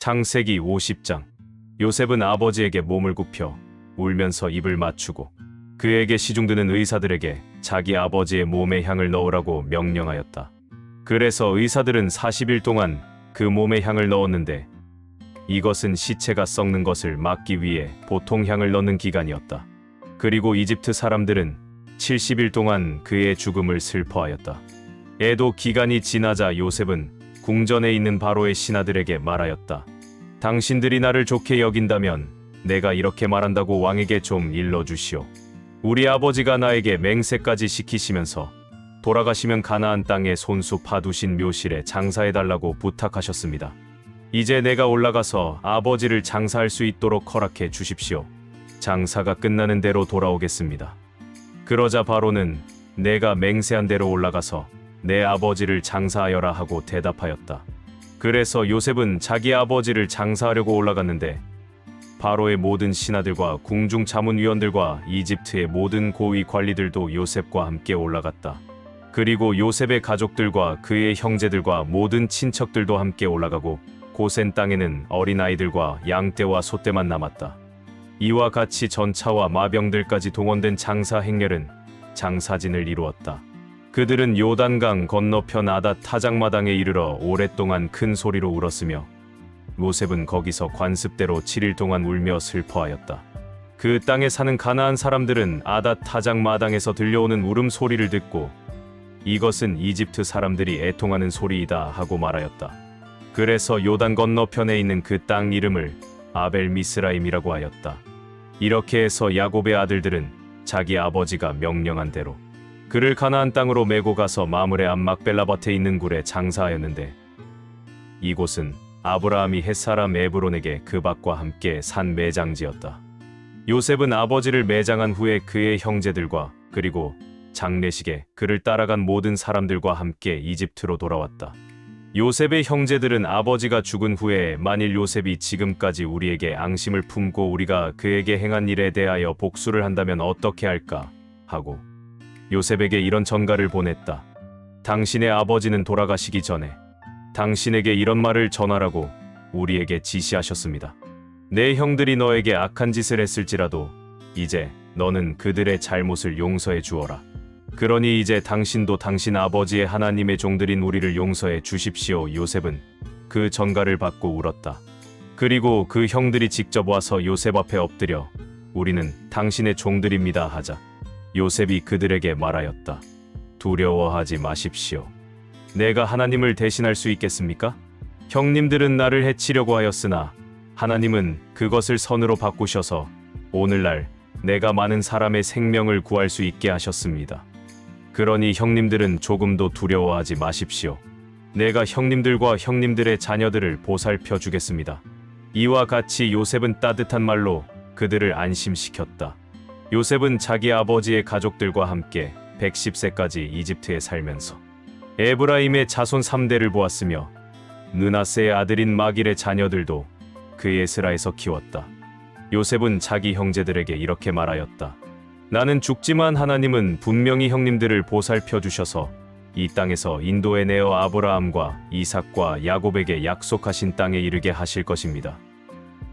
창세기 50장. 요셉은 아버지에게 몸을 굽혀 울면서 입을 맞추고 그에게 시중드는 의사들에게 자기 아버지의 몸에 향을 넣으라고 명령하였다. 그래서 의사들은 40일 동안 그 몸에 향을 넣었는데 이것은 시체가 썩는 것을 막기 위해 보통 향을 넣는 기간이었다. 그리고 이집트 사람들은 70일 동안 그의 죽음을 슬퍼하였다. 에도 기간이 지나자 요셉은 궁전에 있는 바로의 신하들에게 말하였다. 당신들이 나를 좋게 여긴다면 내가 이렇게 말한다고 왕에게 좀 일러주시오. 우리 아버지가 나에게 맹세까지 시키시면서 돌아가시면 가나안 땅에 손수 파두신 묘실에 장사해달라고 부탁하셨습니다. 이제 내가 올라가서 아버지를 장사할 수 있도록 허락해 주십시오. 장사가 끝나는 대로 돌아오겠습니다. 그러자 바로는 내가 맹세한 대로 올라가서 내 아버지를 장사하여라 하고 대답하였다. 그래서 요셉은 자기 아버지를 장사하려고 올라갔는데 바로의 모든 신하들과 궁중 자문위원들과 이집트의 모든 고위 관리들도 요셉과 함께 올라갔다. 그리고 요셉의 가족들과 그의 형제들과 모든 친척들도 함께 올라가고 고센 땅에는 어린아이들과 양떼와 소떼만 남았다. 이와 같이 전차와 마병들까지 동원된 장사 행렬은 장사진을 이루었다. 그들은 요단강 건너편 아닷 타작마당에 이르러 오랫동안 큰 소리로 울었으며 요셉은 거기서 관습대로 7일 동안 울며 슬퍼하였다. 그 땅에 사는 가나안 사람들은 아닷 타작마당에서 들려오는 울음소리를 듣고 이것은 이집트 사람들이 애통하는 소리이다 하고 말하였다. 그래서 요단 건너편에 있는 그 땅 이름을 아벨 미스라임이라고 하였다. 이렇게 해서 야곱의 아들들은 자기 아버지가 명령한 대로 그를 가나안 땅으로 메고 가서 마므레 앞 막벨라밭에 있는 굴에 장사하였는데 이곳은 아브라함이 헷사람 에브론에게 그 밭과 함께 산 매장지였다. 요셉은 아버지를 매장한 후에 그의 형제들과 그리고 장례식에 그를 따라간 모든 사람들과 함께 이집트로 돌아왔다. 요셉의 형제들은 아버지가 죽은 후에 만일 요셉이 지금까지 우리에게 앙심을 품고 우리가 그에게 행한 일에 대하여 복수를 한다면 어떻게 할까 하고 요셉에게 이런 전가를 보냈다. 당신의 아버지는 돌아가시기 전에 당신에게 이런 말을 전하라고 우리에게 지시하셨습니다. 내 형들이 너에게 악한 짓을 했을지라도 이제 너는 그들의 잘못을 용서해 주어라. 그러니 이제 당신도 당신 아버지의 하나님의 종들인 우리를 용서해 주십시오. 요셉은 그 전가를 받고 울었다. 그리고 그 형들이 직접 와서 요셉 앞에 엎드려 우리는 당신의 종들입니다 하자 요셉이 그들에게 말하였다. 두려워하지 마십시오. 내가 하나님을 대신할 수 있겠습니까? 형님들은 나를 해치려고 하였으나 하나님은 그것을 선으로 바꾸셔서 오늘날 내가 많은 사람의 생명을 구할 수 있게 하셨습니다. 그러니 형님들은 조금도 두려워하지 마십시오. 내가 형님들과 형님들의 자녀들을 보살펴 주겠습니다. 이와 같이 요셉은 따뜻한 말로 그들을 안심시켰다. 요셉은 자기 아버지의 가족들과 함께 110세까지 이집트에 살면서 에브라임의 자손 3대를 보았으며 느나세의 아들인 마길의 자녀들도 그의 스라에서 키웠다. 요셉은 자기 형제들에게 이렇게 말하였다. 나는 죽지만 하나님은 분명히 형님들을 보살펴 주셔서 이 땅에서 인도에 내어 아브라함과 이삭과 야곱에게 약속하신 땅에 이르게 하실 것입니다.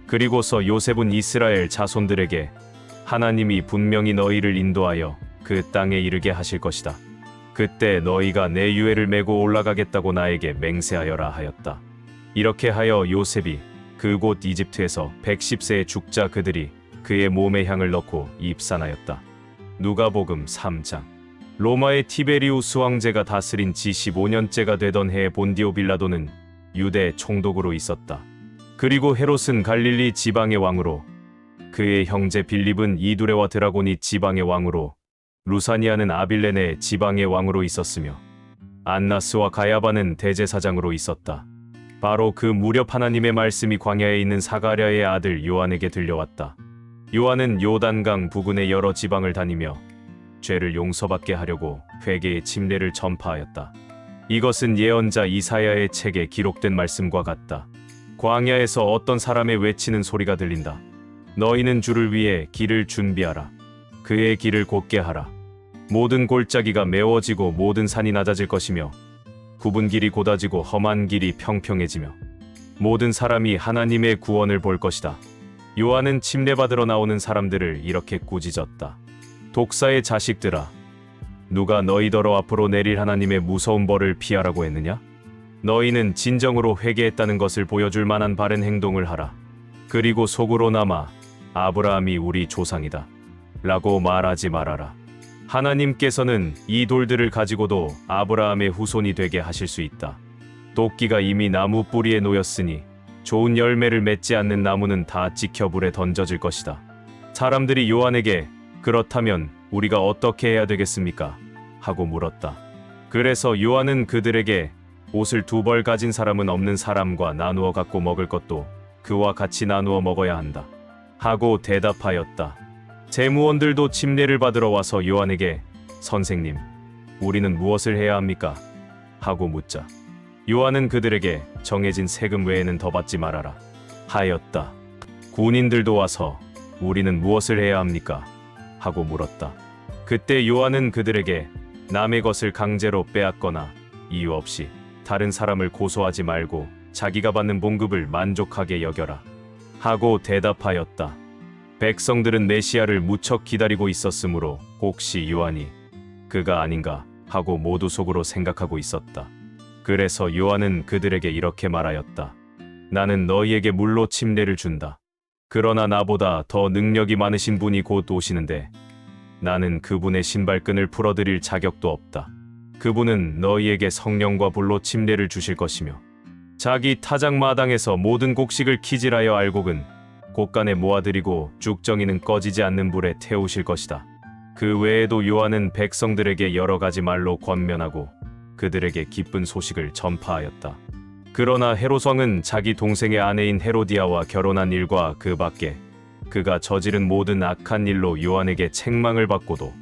그리고서 요셉은 이스라엘 자손들에게 하나님이 분명히 너희를 인도하여 그 땅에 이르게 하실 것이다. 그때 너희가 내 유해를 메고 올라가겠다고 나에게 맹세하여라 하였다. 이렇게 하여 요셉이 그곳 이집트에서 110세의 죽자 그들이 그의 몸에 향을 넣고 입산하였다. 누가복음 3장. 로마의 티베리우스 황제가 다스린 지 15년째가 되던 해에 본디오 빌라도는 유대 총독으로 있었다. 그리고 헤롯은 갈릴리 지방의 왕으로 그의 형제 빌립은 이두레와 드라곤이 지방의 왕으로 루사니아는 아빌레네 지방의 왕으로 있었으며 안나스와 가야바는 대제사장으로 있었다. 바로 그 무렵 하나님의 말씀이 광야에 있는 사가랴의 아들 요한에게 들려왔다. 요한은 요단강 부근의 여러 지방을 다니며 죄를 용서받게 하려고 회개의 침례를 전파하였다. 이것은 예언자 이사야의 책에 기록된 말씀과 같다. 광야에서 어떤 사람의 외치는 소리가 들린다. 너희는 주를 위해 길을 준비하라. 그의 길을 곧게 하라. 모든 골짜기가 메워지고 모든 산이 낮아질 것이며 굽은 길이 곧아지고 험한 길이 평평해지며 모든 사람이 하나님의 구원을 볼 것이다. 요한은 침례받으러 나오는 사람들을 이렇게 꾸짖었다. 독사의 자식들아, 누가 너희더러 앞으로 내릴 하나님의 무서운 벌을 피하라고 했느냐? 너희는 진정으로 회개했다는 것을 보여줄 만한 바른 행동을 하라. 그리고 속으로나마 아브라함이 우리 조상이다 라고 말하지 말아라. 하나님께서는 이 돌들을 가지고도 아브라함의 후손이 되게 하실 수 있다. 도끼가 이미 나무 뿌리에 놓였으니 좋은 열매를 맺지 않는 나무는 다 찍혀 불에 던져질 것이다. 사람들이 요한에게 그렇다면 우리가 어떻게 해야 되겠습니까? 하고 물었다. 그래서 요한은 그들에게 옷을 2벌 가진 사람은 없는 사람과 나누어 갖고 먹을 것도 그와 같이 나누어 먹어야 한다. 하고 대답하였다. 제무원들도 침례를 받으러 와서 요한에게 선생님, 우리는 무엇을 해야 합니까? 하고 묻자. 요한은 그들에게 정해진 세금 외에는 더 받지 말아라 하였다. 군인들도 와서 우리는 무엇을 해야 합니까? 하고 물었다. 그때 요한은 그들에게 남의 것을 강제로 빼앗거나 이유 없이 다른 사람을 고소하지 말고 자기가 받는 봉급을 만족하게 여겨라 하고 대답하였다. 백성들은 메시아를 무척 기다리고 있었으므로 혹시 요한이 그가 아닌가 하고 모두 속으로 생각하고 있었다. 그래서 요한은 그들에게 이렇게 말하였다. 나는 너희에게 물로 침례를 준다. 그러나 나보다 더 능력이 많으신 분이 곧 오시는데 나는 그분의 신발끈을 풀어드릴 자격도 없다. 그분은 너희에게 성령과 불로 침례를 주실 것이며 자기 타작마당에서 모든 곡식을 키질하여 알곡은 곳간에 모아들이고 죽정이는 꺼지지 않는 불에 태우실 것이다. 그 외에도 요한은 백성들에게 여러 가지 말로 권면하고 그들에게 기쁜 소식을 전파하였다. 그러나 헤롯 왕은 자기 동생의 아내인 헤로디아와 결혼한 일과 그 밖에 그가 저지른 모든 악한 일로 요한에게 책망을 받고도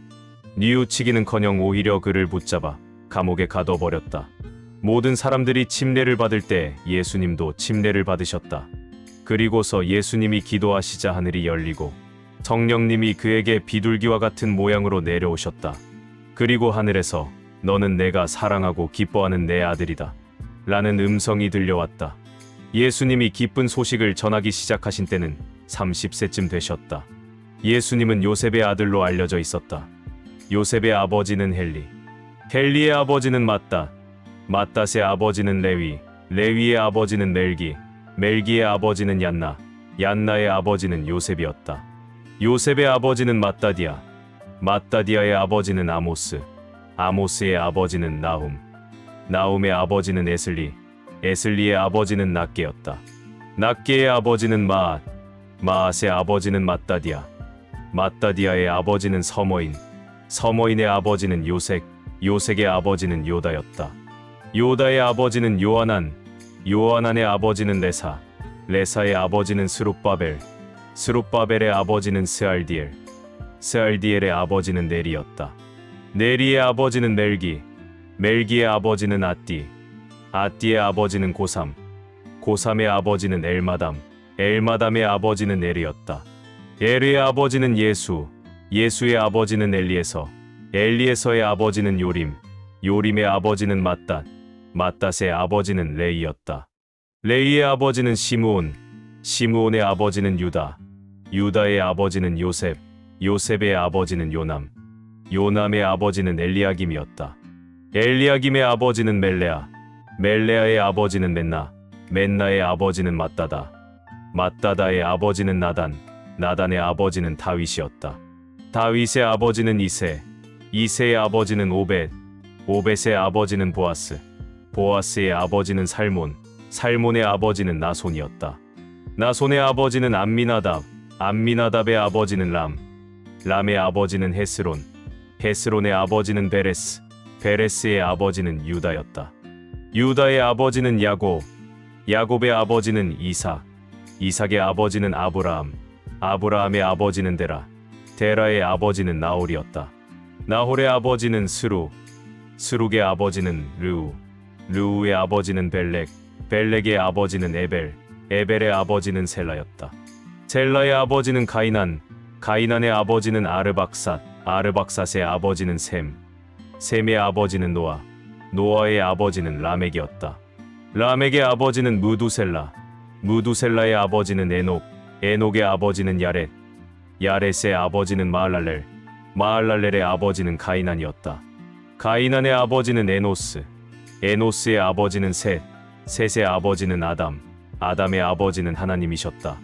뉘우치기는커녕 오히려 그를 붙잡아 감옥에 가둬버렸다. 모든 사람들이 침례를 받을 때 예수님도 침례를 받으셨다. 그리고서 예수님이 기도하시자 하늘이 열리고 성령님이 그에게 비둘기와 같은 모양으로 내려오셨다. 그리고 하늘에서 너는 내가 사랑하고 기뻐하는 내 아들이다 라는 음성이 들려왔다. 예수님이 기쁜 소식을 전하기 시작하신 때는 30세쯤 되셨다. 예수님은 요셉의 아들로 알려져 있었다. 요셉의 아버지는 헬리, 헬리의 아버지는 맏닷, 맏닷의 아버지는 레위, 레위의 아버지는 멜기, 멜기의 아버지는 얀나, 얀나의 아버지는 요셉이었다. 요셉의 아버지는 맏다디아, 맏다디아의 아버지는 아모스, 아모스의 아버지는 나훔, 나훔의 아버지는 에슬리, 에슬리의 아버지는 낫게였다. 낫게의 아버지는 마앗, 마앗의 아버지는 맏다디아, 맏다디아의 아버지는 서머인, 서머인의 아버지는 요색, 요색의 아버지는 요다였다. 요다의 아버지는 요하난, 요하난의 아버지는 레사, 레사의 아버지는 스룹바벨, 스룹바벨의 아버지는 스알디엘, 스알디엘의 아버지는 네리였다. 네리의 아버지는 멜기, 멜기의 아버지는 앗디, 앗디의 아버지는 고삼, 고삼의 아버지는 엘마담, 엘마담의 아버지는 에르였다. 에르의 아버지는 예수, 예수의 아버지는 엘리에서, 엘리에서의 아버지는 요림, 요림의 아버지는 맏닷, 맏닷의 아버지는 레이였다. 레이의 아버지는 시므온, 시므온의 아버지는 유다, 유다의 아버지는 요셉, 요셉의 아버지는 요남, 요남의 아버지는 엘리야김이었다. 엘리야김의 아버지는 멜레아, 멜레아의 아버지는 맨나, 맨나의 아버지는 맏다다, 맏다다의 아버지는 나단, 나단의 아버지는 다윗이었다. 다윗의 아버지는 이세, 이세의 아버지는 오벳, 오벳의 아버지는 보아스, 보아스의 아버지는 살몬, 살몬의 아버지는 나손이었다. 나손의 아버지는 암미나답, 암미나답의 아버지는 람, 람의 아버지는 헤스론, 헤스론의 아버지는 베레스, 베레스의 아버지는 유다였다. 유다의 아버지는 야곱, 야곱의 아버지는 이삭, 이삭의 아버지는 아브라함, 아브라함의 아버지는 데라, 데라의 아버지는 나홀이었다. 나홀의 아버지는 스룩, 스룩의 아버지는 르우, 르우의 아버지는 벨렉, 벨렉의 아버지는 에벨, 에벨의 아버지는 셀라였다. 셀라의 아버지는 가이난, 가이난의 아버지는 아르박삿, 아르박삿의 아버지는 셈, 셈의 아버지는 노아, 노아의 아버지는 라멕이었다. 라멕의 아버지는 무두셀라, 무두셀라의 아버지는 에녹, 에녹의 아버지는 야렛, 야렛의 아버지는 마할랄렐, 마할랄렐의 아버지는 가이난이었다. 가이난의 아버지는 에노스, 에노스의 아버지는 셋, 셋의 아버지는 아담, 아담의 아버지는 하나님이셨다.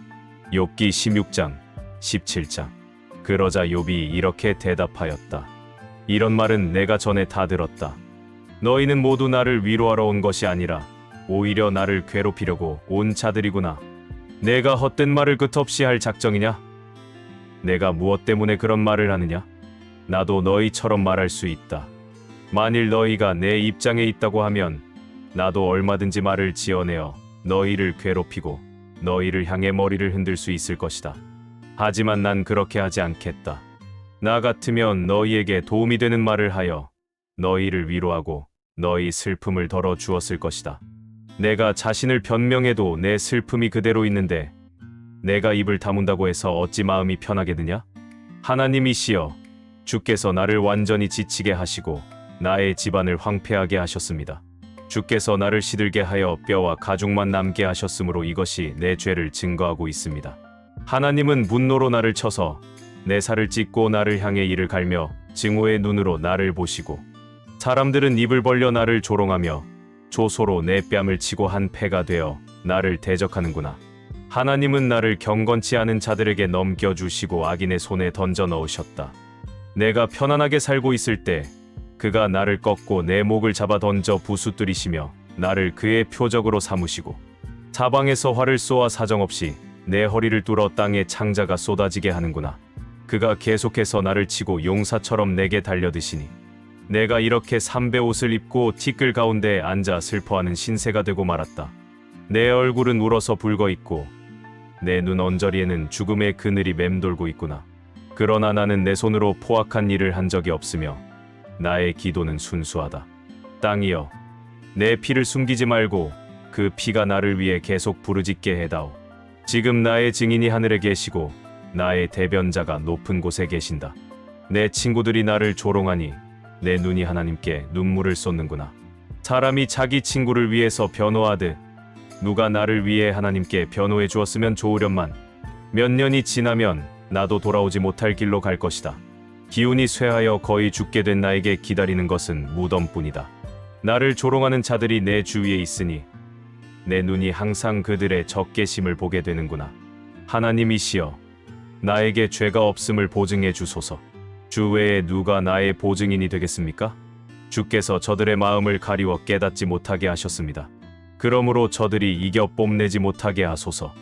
욥기 16장, 17장. 그러자 욥이 이렇게 대답하였다. 이런 말은 내가 전에 다 들었다. 너희는 모두 나를 위로하러 온 것이 아니라 오히려 나를 괴롭히려고 온 자들이구나. 내가 헛된 말을 끝없이 할 작정이냐? 내가 무엇 때문에 그런 말을 하느냐? 나도 너희처럼 말할 수 있다. 만일 너희가 내 입장에 있다고 하면 나도 얼마든지 말을 지어내어 너희를 괴롭히고 너희를 향해 머리를 흔들 수 있을 것이다. 하지만 난 그렇게 하지 않겠다. 나 같으면 너희에게 도움이 되는 말을 하여 너희를 위로하고 너희 슬픔을 덜어 주었을 것이다. 내가 자신을 변명해도 내 슬픔이 그대로 있는데 내가 입을 다문다고 해서 어찌 마음이 편하게 드냐? 하나님이시여, 주께서 나를 완전히 지치게 하시고 나의 집안을 황폐하게 하셨습니다. 주께서 나를 시들게 하여 뼈와 가죽만 남게 하셨으므로 이것이 내 죄를 증거하고 있습니다. 하나님은 분노로 나를 쳐서 내 살을 찢고 나를 향해 이를 갈며 증오의 눈으로 나를 보시고 사람들은 입을 벌려 나를 조롱하며 조소로 내 뺨을 치고 한 패가 되어 나를 대적하는구나. 하나님은 나를 경건치 않은 자들에게 넘겨주시고 악인의 손에 던져 넣으셨다. 내가 편안하게 살고 있을 때 그가 나를 꺾고 내 목을 잡아 던져 부수뜨리시며 나를 그의 표적으로 삼으시고 사방에서 활을 쏘아 사정없이 내 허리를 뚫어 땅에 창자가 쏟아지게 하는구나. 그가 계속해서 나를 치고 용사처럼 내게 달려드시니 내가 이렇게 삼배 옷을 입고 티끌 가운데 앉아 슬퍼하는 신세가 되고 말았다. 내 얼굴은 울어서 붉어있고 내 눈 언저리에는 죽음의 그늘이 맴돌고 있구나. 그러나 나는 내 손으로 포악한 일을 한 적이 없으며 나의 기도는 순수하다. 땅이여, 내 피를 숨기지 말고 그 피가 나를 위해 계속 부르짖게 해다오. 지금 나의 증인이 하늘에 계시고 나의 대변자가 높은 곳에 계신다. 내 친구들이 나를 조롱하니 내 눈이 하나님께 눈물을 쏟는구나. 사람이 자기 친구를 위해서 변호하듯 누가 나를 위해 하나님께 변호해 주었으면 좋으련만 몇 년이 지나면 나도 돌아오지 못할 길로 갈 것이다. 기운이 쇠하여 거의 죽게 된 나에게 기다리는 것은 무덤뿐이다. 나를 조롱하는 자들이 내 주위에 있으니 내 눈이 항상 그들의 적개심을 보게 되는구나. 하나님이시여, 나에게 죄가 없음을 보증해 주소서. 주 외에 누가 나의 보증인이 되겠습니까? 주께서 저들의 마음을 가리워 깨닫지 못하게 하셨습니다. 그러므로 저들이 이겨 뽐내지 못하게 하소서.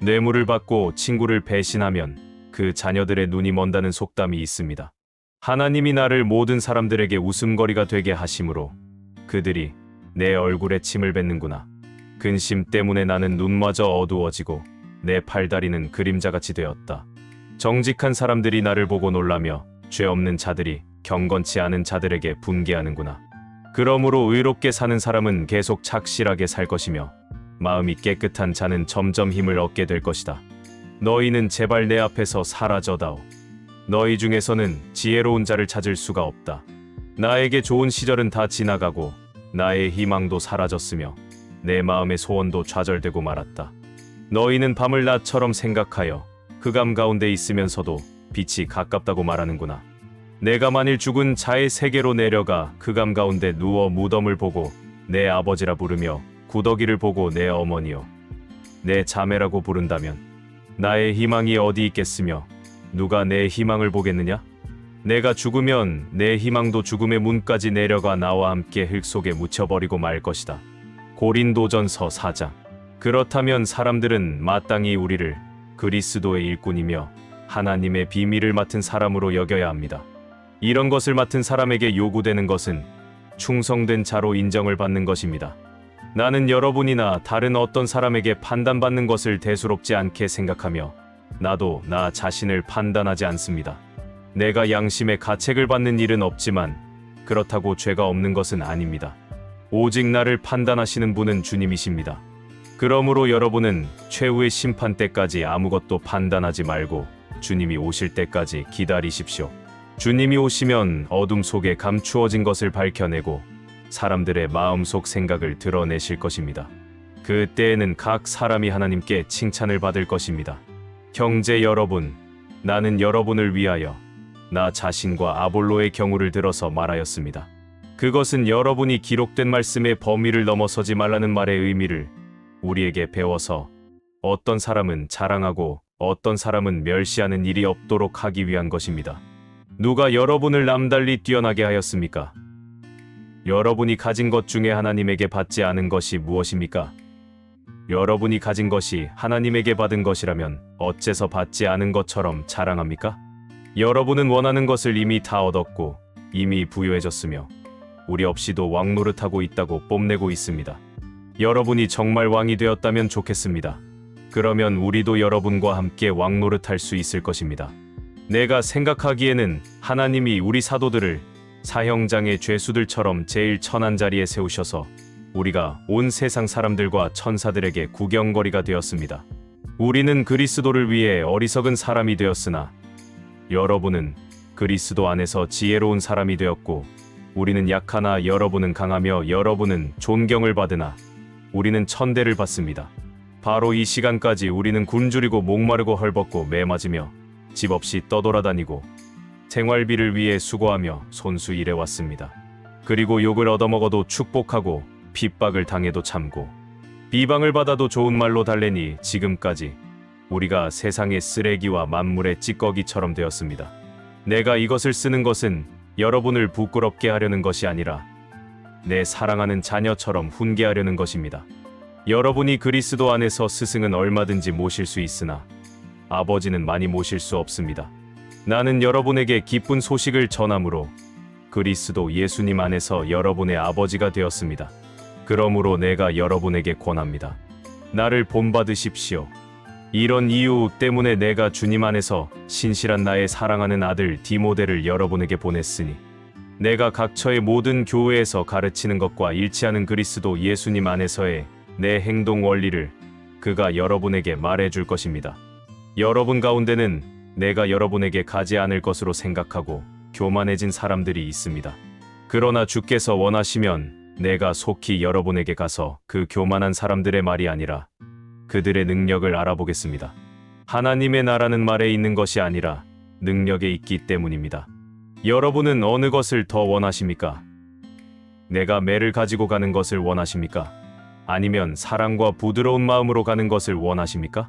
뇌물을 받고 친구를 배신하면 그 자녀들의 눈이 먼다는 속담이 있습니다. 하나님이 나를 모든 사람들에게 웃음거리가 되게 하심으로 그들이 내 얼굴에 침을 뱉는구나. 근심 때문에 나는 눈마저 어두워지고 내 팔다리는 그림자같이 되었다. 정직한 사람들이 나를 보고 놀라며 죄 없는 자들이 경건치 않은 자들에게 분개하는구나. 그러므로 의롭게 사는 사람은 계속 착실하게 살 것이며 마음이 깨끗한 자는 점점 힘을 얻게 될 것이다. 너희는 제발 내 앞에서 사라져다오. 너희 중에서는 지혜로운 자를 찾을 수가 없다. 나에게 좋은 시절은 다 지나가고 나의 희망도 사라졌으며 내 마음의 소원도 좌절되고 말았다. 너희는 밤을 낮처럼 생각하여 흑암 가운데 있으면서도 빛이 가깝다고 말하는구나. 내가 만일 죽은 자의 세계로 내려가 흑암 가운데 누워 무덤을 보고 내 아버지라 부르며 구더기를 보고 내 어머니요 내 자매라고 부른다면 나의 희망이 어디 있겠으며 누가 내 희망을 보겠느냐? 내가 죽으면 내 희망도 죽음의 문까지 내려가 나와 함께 흙 속에 묻혀버리고 말 것이다. 고린도전서 4장. 그렇다면 사람들은 마땅히 우리를 그리스도의 일꾼이며 하나님의 비밀을 맡은 사람으로 여겨야 합니다. 이런 것을 맡은 사람에게 요구되는 것은 충성된 자로 인정을 받는 것입니다. 나는 여러분이나 다른 어떤 사람에게 판단받는 것을 대수롭지 않게 생각하며 나도 나 자신을 판단하지 않습니다. 내가 양심의 가책을 받는 일은 없지만 그렇다고 죄가 없는 것은 아닙니다. 오직 나를 판단하시는 분은 주님이십니다. 그러므로 여러분은 최후의 심판 때까지 아무것도 판단하지 말고 주님이 오실 때까지 기다리십시오. 주님이 오시면 어둠 속에 감추어진 것을 밝혀내고 사람들의 마음속 생각을 드러내실 것입니다. 그때에는 각 사람이 하나님께 칭찬을 받을 것입니다. 형제 여러분, 나는 여러분을 위하여 나 자신과 아볼로의 경우를 들어서 말하였습니다. 그것은 여러분이 기록된 말씀의 범위를 넘어서지 말라는 말의 의미를 우리에게 배워서 어떤 사람은 자랑하고 어떤 사람은 멸시하는 일이 없도록 하기 위한 것입니다. 누가 여러분을 남달리 뛰어나게 하였습니까? 여러분이 가진 것 중에 하나님에게 받지 않은 것이 무엇입니까? 여러분이 가진 것이 하나님에게 받은 것이라면 어째서 받지 않은 것처럼 자랑합니까? 여러분은 원하는 것을 이미 다 얻었고 이미 부유해졌으며 우리 없이도 왕노릇하고 있다고 뽐내고 있습니다. 여러분이 정말 왕이 되었다면 좋겠습니다. 그러면 우리도 여러분과 함께 왕노릇할 수 있을 것입니다. 내가 생각하기에는 하나님이 우리 사도들을 사형장의 죄수들처럼 제일 천한 자리에 세우셔서 우리가 온 세상 사람들과 천사들에게 구경거리가 되었습니다. 우리는 그리스도를 위해 어리석은 사람이 되었으나 여러분은 그리스도 안에서 지혜로운 사람이 되었고 우리는 약하나 여러분은 강하며 여러분은 존경을 받으나 우리는 천대를 받습니다. 바로 이 시간까지 우리는 굶주리고 목마르고 헐벗고 매맞으며 집 없이 떠돌아다니고 생활비를 위해 수고하며 손수 일해왔습니다. 그리고 욕을 얻어먹어도 축복하고 핍박을 당해도 참고 비방을 받아도 좋은 말로 달래니 지금까지 우리가 세상의 쓰레기와 만물의 찌꺼기처럼 되었습니다. 내가 이것을 쓰는 것은 여러분을 부끄럽게 하려는 것이 아니라 내 사랑하는 자녀처럼 훈계하려는 것입니다. 여러분이 그리스도 안에서 스승은 얼마든지 모실 수 있으나 아버지는 많이 모실 수 없습니다. 나는 여러분에게 기쁜 소식을 전함으로 그리스도 예수님 안에서 여러분의 아버지가 되었습니다. 그러므로 내가 여러분에게 권합니다. 나를 본받으십시오. 이런 이유 때문에 내가 주님 안에서 신실한 나의 사랑하는 아들 디모데를 여러분에게 보냈으니 내가 각처의 모든 교회에서 가르치는 것과 일치하는 그리스도 예수님 안에서의 내 행동 원리를 그가 여러분에게 말해줄 것입니다. 여러분 가운데는 내가 여러분에게 가지 않을 것으로 생각하고 교만해진 사람들이 있습니다. 그러나 주께서 원하시면 내가 속히 여러분에게 가서 그 교만한 사람들의 말이 아니라 그들의 능력을 알아보겠습니다. 하나님의 나라는 말에 있는 것이 아니라 능력에 있기 때문입니다. 여러분은 어느 것을 더 원하십니까? 내가 매를 가지고 가는 것을 원하십니까? 아니면 사랑과 부드러운 마음으로 가는 것을 원하십니까?